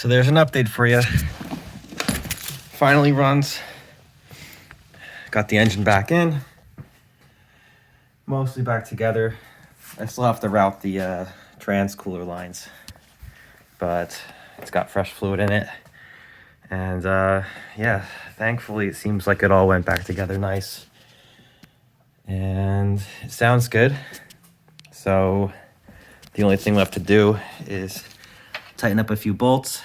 So there's an update for you. Finally runs. Got the engine back in. Mostly back together. I still have to route the trans cooler lines, but it's got fresh fluid in it. And yeah, thankfully it seems like it all went back together nice. And it sounds good. So the only thing left to do is tighten up a few bolts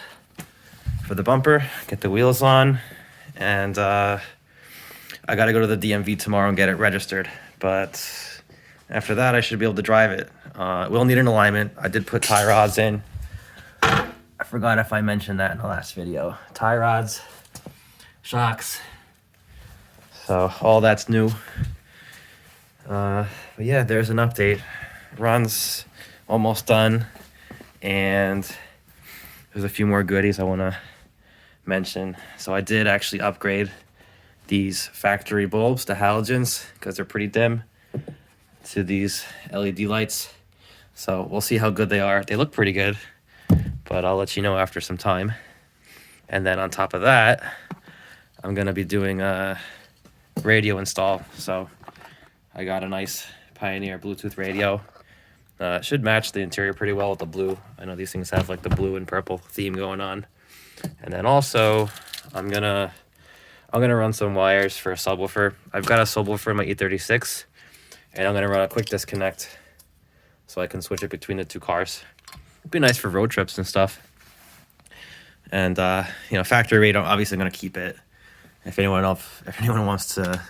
for the bumper, get the wheels on, and I gotta go to the DMV tomorrow and get it registered. But after that, I should be able to drive it. It will need an alignment. I did put tie rods in. I forgot if I mentioned that in the last video. Tie rods, shocks. So all that's new. But yeah, there's an update. Run's almost done, and there's a few more goodies I want to mention. So I did actually upgrade these factory bulbs to halogens because they're pretty dim to these LED lights. So we'll see how good they are. They look pretty good, but I'll let you know after some time. And then on top of that, I'm gonna be doing a radio install. So I got a nice Pioneer Bluetooth radio. It should match the interior pretty well with the blue. I know these things have like the blue and purple theme going on. And then also, I'm gonna run some wires for a subwoofer. I've got a subwoofer in my E36, and I'm gonna run a quick disconnect so I can switch it between the two cars. It'd be nice for road trips and stuff. And you know, factory radio, obviously I'm gonna keep it. If anyone wants to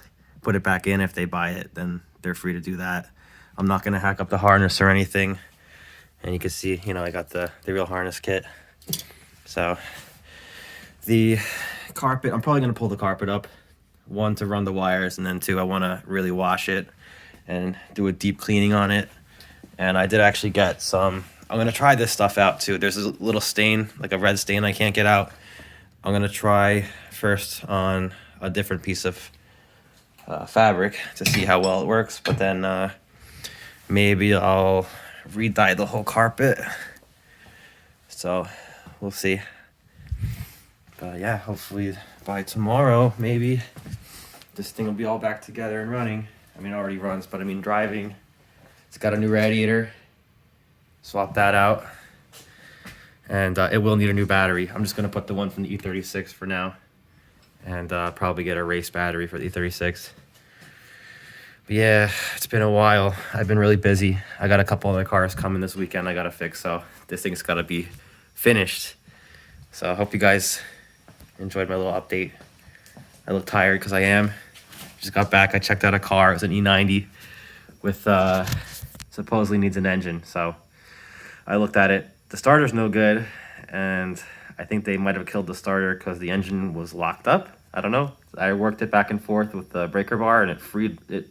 put it back in, if they buy it, then they're free to do that. I'm not gonna hack up the harness or anything. And you can see, you know, I got the real harness kit. So the carpet, I'm probably gonna pull the carpet up. One, to run the wires, and then two, I wanna really wash it and do a deep cleaning on it. And I did actually get some, I'm gonna try this stuff out too. There's a little stain, like a red stain I can't get out. I'm gonna try first on a different piece of fabric to see how well it works, but then maybe I'll re-dye the whole carpet. So we'll see. But yeah, hopefully by tomorrow, maybe this thing will be all back together and running. I mean, it already runs, but I mean driving. It's got a new radiator. Swap that out. And it will need a new battery. I'm just gonna put the one from the E36 for now. And probably get a race battery for the E36. But yeah, it's been a while. I've been really busy. I got a couple other cars coming this weekend I gotta fix, so this thing's gotta be finished. So I hope you guys enjoyed my little update. I look tired because I am. Just got back. I checked out a car. It was an E90 with supposedly needs an engine. So I looked at it. The starter's no good, and I think they might have killed the starter because the engine was locked up. I don't know. I worked it back and forth with the breaker bar, and it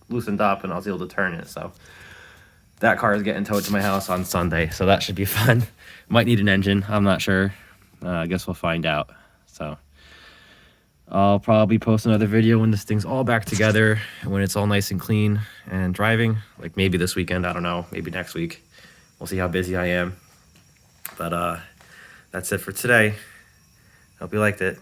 loosened up, and I was able to turn it. So that car is getting towed to my house on Sunday, so that should be fun. Might need an engine. I'm not sure. I guess we'll find out. So I'll probably post another video when this thing's all back together, when it's all nice and clean and driving. Like maybe this weekend. I don't know. Maybe next week. We'll see how busy I am. But that's it for today. Hope you liked it.